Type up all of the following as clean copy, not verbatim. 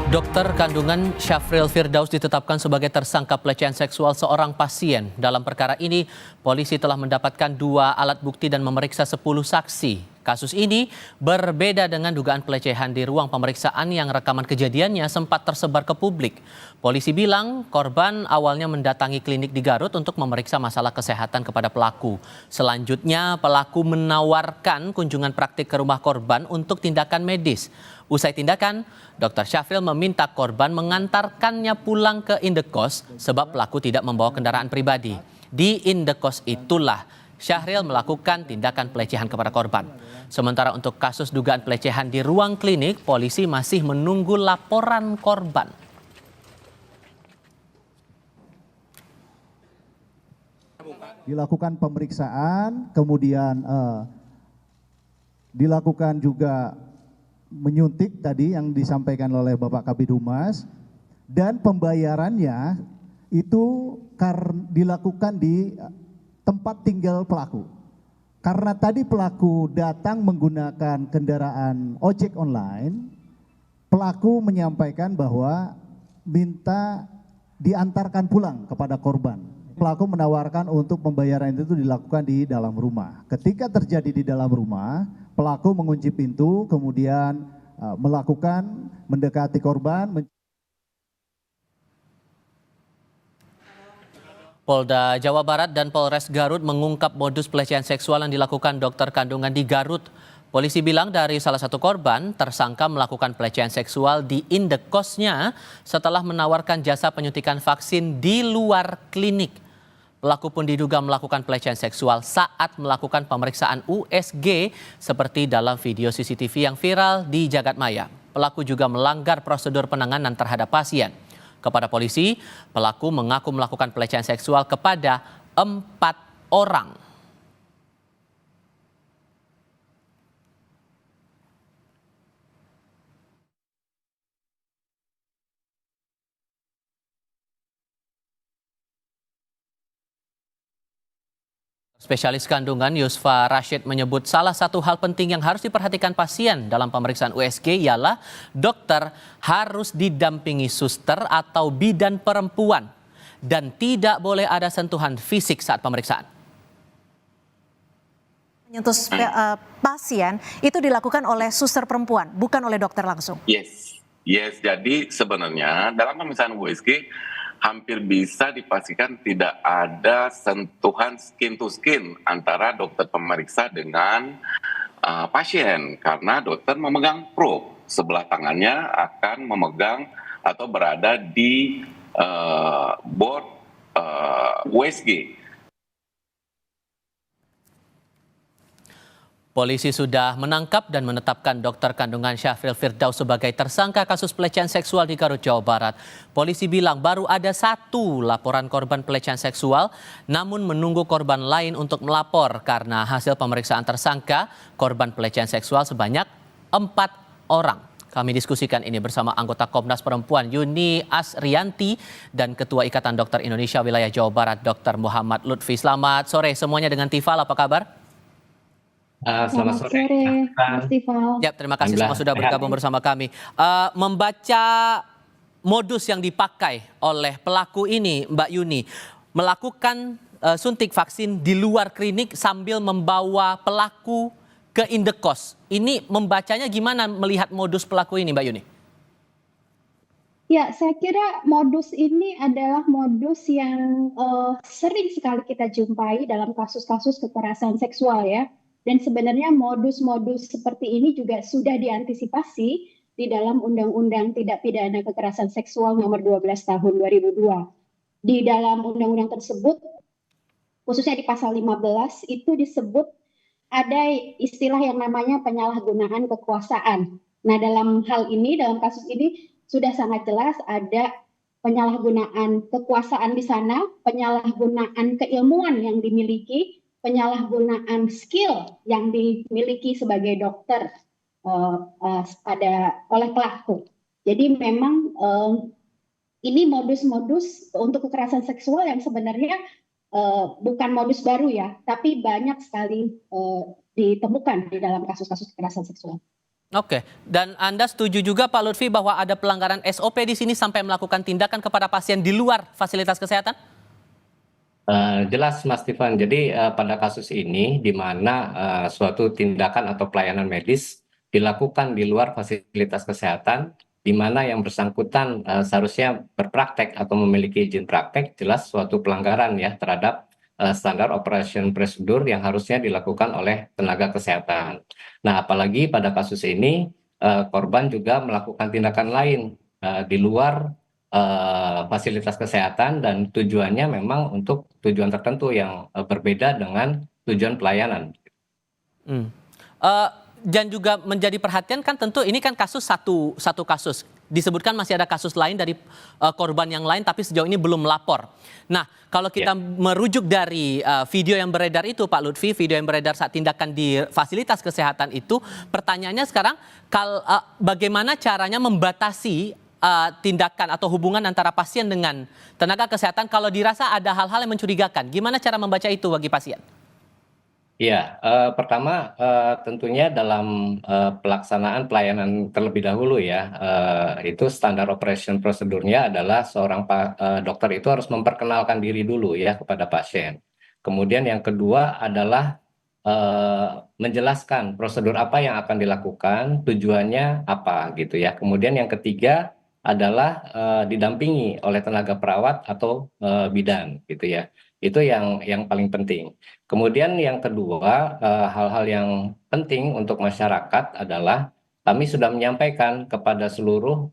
Dokter kandungan Syafril Firdaus ditetapkan sebagai tersangka pelecehan seksual seorang pasien. Dalam perkara ini, polisi telah mendapatkan 2 alat bukti dan memeriksa 10 saksi. Kasus ini berbeda dengan dugaan pelecehan di ruang pemeriksaan yang rekaman kejadiannya sempat tersebar ke publik. Polisi bilang korban awalnya mendatangi klinik di Garut untuk memeriksa masalah kesehatan kepada pelaku. Selanjutnya, pelaku menawarkan kunjungan praktik ke rumah korban untuk tindakan medis. Usai tindakan, Dr. Syafril meminta korban mengantarkannya pulang ke indekos sebab pelaku tidak membawa kendaraan pribadi. Di indekos itulah Syahril melakukan tindakan pelecehan kepada korban. Sementara untuk kasus dugaan pelecehan di ruang klinik, polisi masih menunggu laporan korban. Dilakukan pemeriksaan, kemudian dilakukan juga menyuntik tadi yang disampaikan oleh Bapak Kabid Humas, dan pembayarannya itu dilakukan di tempat tinggal pelaku. Karena tadi pelaku datang menggunakan kendaraan ojek online, pelaku menyampaikan bahwa minta diantarkan pulang kepada korban. Pelaku menawarkan untuk pembayaran itu dilakukan di dalam rumah. Ketika terjadi di dalam rumah, pelaku mengunci pintu, kemudian mendekati korban. Polda Jawa Barat dan Polres Garut mengungkap modus pelecehan seksual yang dilakukan dokter kandungan di Garut. Polisi bilang dari salah satu korban, tersangka melakukan pelecehan seksual di indekosnya setelah menawarkan jasa penyuntikan vaksin di luar klinik. Pelaku pun diduga melakukan pelecehan seksual saat melakukan pemeriksaan USG seperti dalam video CCTV yang viral di jagadmaya. Pelaku juga melanggar prosedur penanganan terhadap pasien. Kepada polisi, pelaku mengaku melakukan pelecehan seksual kepada 4 orang. Spesialis kandungan Yusfa Rashid menyebut salah satu hal penting yang harus diperhatikan pasien dalam pemeriksaan USG ialah dokter harus didampingi suster atau bidan perempuan dan tidak boleh ada sentuhan fisik saat pemeriksaan. Menyentuh pasien itu dilakukan oleh suster perempuan, bukan oleh dokter langsung. Yes. Jadi sebenarnya dalam pemeriksaan USG hampir bisa dipastikan tidak ada sentuhan skin to skin antara dokter pemeriksa dengan pasien, karena dokter memegang probe, sebelah tangannya akan memegang atau berada di board USG. Polisi sudah menangkap dan menetapkan dokter kandungan Syafril Firdaus sebagai tersangka kasus pelecehan seksual di Garut, Jawa Barat. Polisi bilang baru ada 1 laporan korban pelecehan seksual, namun menunggu korban lain untuk melapor karena hasil pemeriksaan tersangka korban pelecehan seksual sebanyak 4 orang. Kami diskusikan ini bersama anggota Komnas Perempuan Yuni Asrianti dan Ketua Ikatan Dokter Indonesia Wilayah Jawa Barat Dr. Muhammad Lutfi. Selamat sore semuanya, dengan Tifal, apa kabar? Selamat sore, Mas Tifal. Ya, terima kasih semua sudah bergabung bersama kami. Membaca modus yang dipakai oleh pelaku ini, Mbak Yuni, melakukan suntik vaksin di luar klinik sambil membawa pelaku ke indekos. Ini membacanya gimana melihat modus pelaku ini, Mbak Yuni? Ya, saya kira modus ini adalah modus yang sering sekali kita jumpai dalam kasus-kasus kekerasan seksual ya. Dan sebenarnya modus-modus seperti ini juga sudah diantisipasi di dalam Undang-Undang Tindak Pidana Kekerasan Seksual nomor 12 tahun 2002. Di dalam undang-undang tersebut, khususnya di pasal 15, itu disebut ada istilah yang namanya penyalahgunaan kekuasaan. Nah, dalam hal ini, dalam kasus ini sudah sangat jelas ada penyalahgunaan kekuasaan di sana, penyalahgunaan keilmuan yang dimiliki, penyalahgunaan skill yang dimiliki sebagai dokter oleh pelaku. Jadi memang ini modus-modus untuk kekerasan seksual yang sebenarnya bukan modus baru ya, tapi banyak sekali ditemukan di dalam kasus-kasus kekerasan seksual. Oke, dan Anda setuju juga Pak Lutfi bahwa ada pelanggaran SOP di sini sampai melakukan tindakan kepada pasien di luar fasilitas kesehatan? Jelas Mas Tivan. Jadi pada kasus ini di mana suatu tindakan atau pelayanan medis dilakukan di luar fasilitas kesehatan, di mana yang bersangkutan seharusnya berpraktek atau memiliki izin praktek, jelas suatu pelanggaran ya terhadap standar operation prosedur yang harusnya dilakukan oleh tenaga kesehatan. Nah, apalagi pada kasus ini korban juga melakukan tindakan lain di luar fasilitas kesehatan dan tujuannya memang untuk tujuan tertentu yang berbeda dengan tujuan pelayanan. Hmm. Dan juga menjadi perhatian kan tentu ini kan kasus satu kasus. Disebutkan masih ada kasus lain dari korban yang lain tapi sejauh ini belum melapor. Nah, kalau kita merujuk dari video yang beredar itu Pak Lutfi, video yang beredar saat tindakan di fasilitas kesehatan itu, pertanyaannya sekarang bagaimana caranya membatasi tindakan atau hubungan antara pasien dengan tenaga kesehatan kalau dirasa ada hal-hal yang mencurigakan. Gimana cara membaca itu bagi pasien? Ya, pertama tentunya dalam pelaksanaan pelayanan terlebih dahulu ya, itu standar operation prosedurnya adalah seorang dokter itu harus memperkenalkan diri dulu ya kepada pasien. Kemudian yang kedua adalah menjelaskan prosedur apa yang akan dilakukan, tujuannya apa gitu ya. Kemudian yang ketiga adalah didampingi oleh tenaga perawat atau bidan gitu ya. Itu yang paling penting. Kemudian yang kedua, hal-hal yang penting untuk masyarakat adalah kami sudah menyampaikan kepada seluruh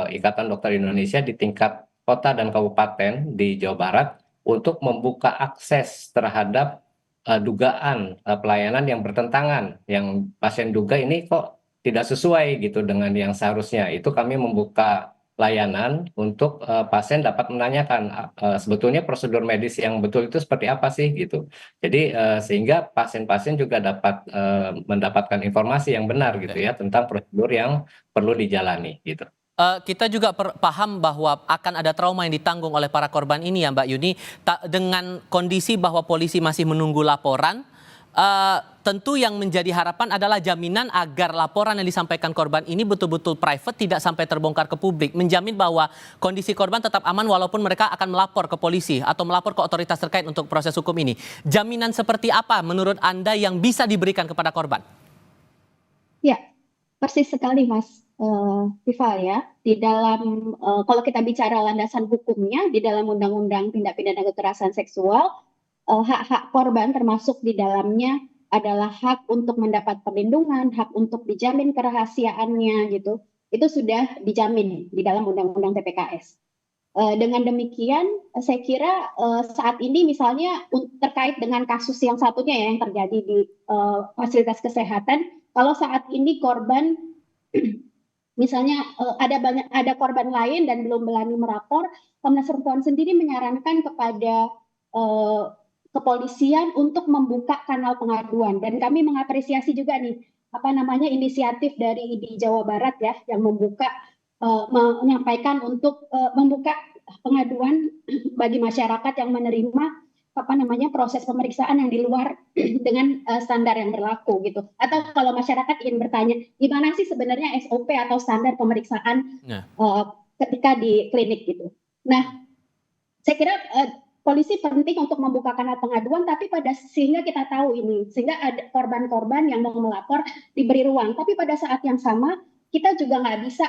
Ikatan Dokter Indonesia di tingkat kota dan kabupaten di Jawa Barat untuk membuka akses terhadap dugaan pelayanan yang bertentangan, yang pasien duga ini kok tidak sesuai gitu dengan yang seharusnya. Itu kami membuka layanan untuk pasien dapat menanyakan sebetulnya prosedur medis yang betul itu seperti apa sih gitu. Jadi sehingga pasien-pasien juga dapat mendapatkan informasi yang benar gitu ya tentang prosedur yang perlu dijalani gitu. Kita juga paham bahwa akan ada trauma yang ditanggung oleh para korban ini ya Mbak Yuni. Dengan kondisi bahwa polisi masih menunggu laporan, tentu yang menjadi harapan adalah jaminan agar laporan yang disampaikan korban ini betul-betul private, tidak sampai terbongkar ke publik. Menjamin bahwa kondisi korban tetap aman walaupun mereka akan melapor ke polisi atau melapor ke otoritas terkait untuk proses hukum ini. Jaminan seperti apa menurut Anda yang bisa diberikan kepada korban? Ya, persis sekali Mas Tifal ya. Di dalam kalau kita bicara landasan hukumnya di dalam Undang-Undang Tindak Pidana Kekerasan Seksual, hak-hak korban termasuk di dalamnya adalah hak untuk mendapat perlindungan, hak untuk dijamin kerahasiaannya gitu. Itu sudah dijamin di dalam Undang-Undang TPKS. Dengan demikian, saya kira saat ini misalnya terkait dengan kasus yang satunya ya yang terjadi di fasilitas kesehatan, kalau saat ini korban misalnya ada korban lain dan belum berani melapor, Komnas Perempuan sendiri menyarankan kepada kepolisian untuk membuka kanal pengaduan, dan kami mengapresiasi juga nih inisiatif dari di Jawa Barat ya yang menyampaikan untuk membuka pengaduan bagi masyarakat yang menerima proses pemeriksaan yang di luar dengan standar yang berlaku gitu. Atau kalau masyarakat ingin bertanya gimana sih sebenarnya SOP atau standar pemeriksaan ketika di klinik gitu. Nah, saya kira polisi penting untuk membuka kanal pengaduan, tapi sehingga kita tahu ini, sehingga ada korban-korban yang mau melapor diberi ruang. Tapi pada saat yang sama kita juga nggak bisa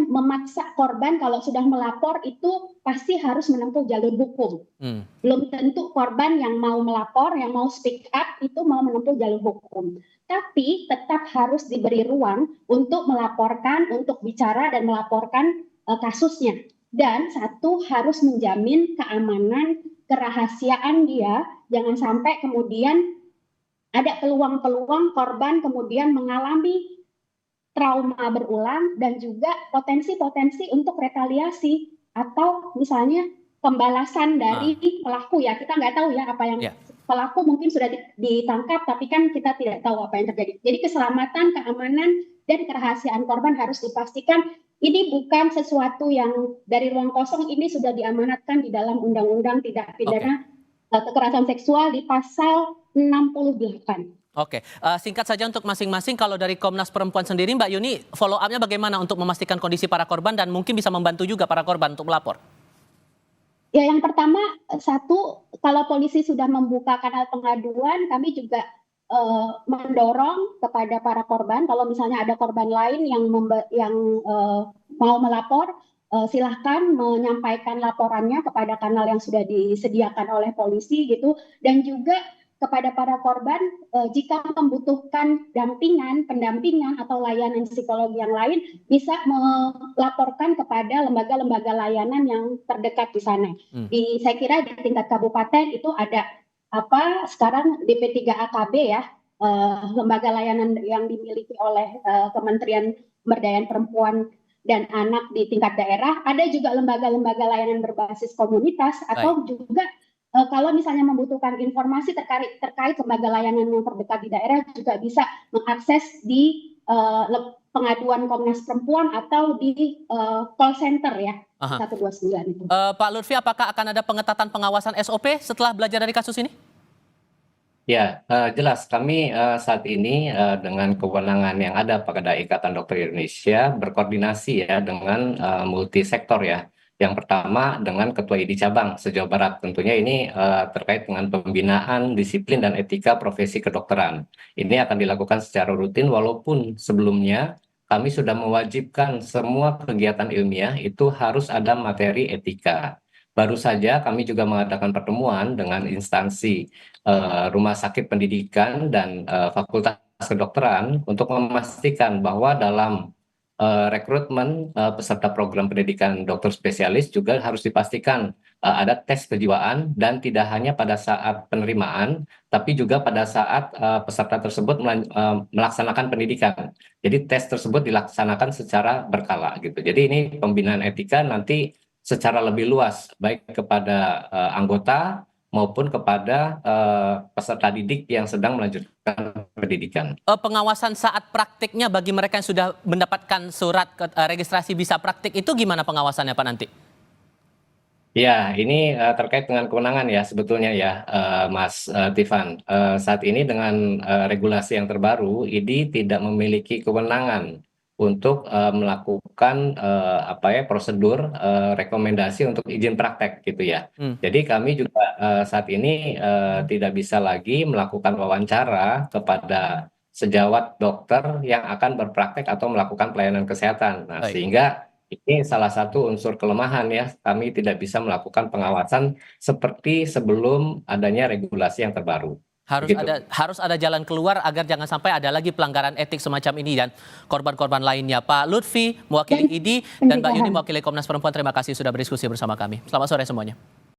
memaksa korban kalau sudah melapor itu pasti harus menempuh jalur hukum. Belum tentu korban yang mau melapor, yang mau speak up itu mau menempuh jalur hukum. Tapi tetap harus diberi ruang untuk melaporkan, untuk bicara dan melaporkan kasusnya. Dan satu harus menjamin keamanan, kerahasiaan dia, jangan sampai kemudian ada peluang-peluang korban kemudian mengalami trauma berulang dan juga potensi-potensi untuk retaliasi atau misalnya pembalasan dari pelaku ya. Kita nggak tahu ya apa yang pelaku mungkin sudah ditangkap tapi kan kita tidak tahu apa yang terjadi. Jadi keselamatan, keamanan dan kerahasiaan korban harus dipastikan. Ini bukan sesuatu yang dari ruang kosong, ini sudah diamanatkan di dalam Undang-Undang Tindak Pidana Kekerasan Seksual di pasal 68. Oke, singkat saja untuk masing-masing, kalau dari Komnas Perempuan sendiri Mbak Yuni, follow up-nya bagaimana untuk memastikan kondisi para korban dan mungkin bisa membantu juga para korban untuk melapor? Ya, yang pertama, satu, kalau polisi sudah membuka kanal pengaduan, kami juga mendorong kepada para korban, kalau misalnya ada korban lain yang mau melapor, silahkan menyampaikan laporannya kepada kanal yang sudah disediakan oleh polisi gitu, dan juga kepada para korban, jika membutuhkan pendampingan atau layanan psikologi yang lain, bisa melaporkan kepada lembaga-lembaga layanan yang terdekat di sana. Saya kira di tingkat kabupaten itu ada sekarang DP3AKB ya, lembaga layanan yang dimiliki oleh Kementerian Pemberdayaan Perempuan dan Anak di tingkat daerah. Ada juga lembaga-lembaga layanan berbasis komunitas, atau juga kalau misalnya membutuhkan informasi terkait lembaga layanan yang terdekat di daerah, juga bisa mengakses di pengaduan Komnas Perempuan atau di call center ya, 129 itu. Pak Lutfi, apakah akan ada pengetatan pengawasan SOP setelah belajar dari kasus ini? Ya, jelas kami saat ini dengan kewenangan yang ada pada Ikatan Dokter Indonesia berkoordinasi ya dengan multisektor ya. Yang pertama dengan Ketua IDI Cabang se-Jawa Barat. Tentunya ini terkait dengan pembinaan disiplin dan etika profesi kedokteran. Ini akan dilakukan secara rutin, walaupun sebelumnya kami sudah mewajibkan semua kegiatan ilmiah itu harus ada materi etika. Baru saja kami juga mengadakan pertemuan dengan instansi rumah sakit pendidikan dan fakultas kedokteran untuk memastikan bahwa dalam rekrutmen peserta program pendidikan dokter spesialis juga harus dipastikan ada tes kejiwaan, dan tidak hanya pada saat penerimaan, tapi juga pada saat peserta tersebut melaksanakan pendidikan. Jadi tes tersebut dilaksanakan secara berkala gitu. Jadi ini pembinaan etika nanti secara lebih luas, baik kepada anggota maupun kepada peserta didik yang sedang melanjutkan pendidikan. Pengawasan saat praktiknya bagi mereka yang sudah mendapatkan surat registrasi bisa praktik itu gimana pengawasannya Pak nanti? Ya, ini terkait dengan kewenangan ya sebetulnya ya, Mas Tifan. Saat ini dengan regulasi yang terbaru, IDI tidak memiliki kewenangan untuk melakukan prosedur rekomendasi untuk izin praktek gitu ya. Jadi kami juga saat ini tidak bisa lagi melakukan wawancara kepada sejawat dokter yang akan berpraktek atau melakukan pelayanan kesehatan. Nah, sehingga ini salah satu unsur kelemahan ya, kami tidak bisa melakukan pengawasan seperti sebelum adanya regulasi yang terbaru. Harus ada jalan keluar agar jangan sampai ada lagi pelanggaran etik semacam ini dan korban-korban lainnya. Pak Lutfi mewakili IDI dan Mbak Yuni mewakili Komnas Perempuan, terima kasih sudah berdiskusi bersama kami. Selamat sore semuanya.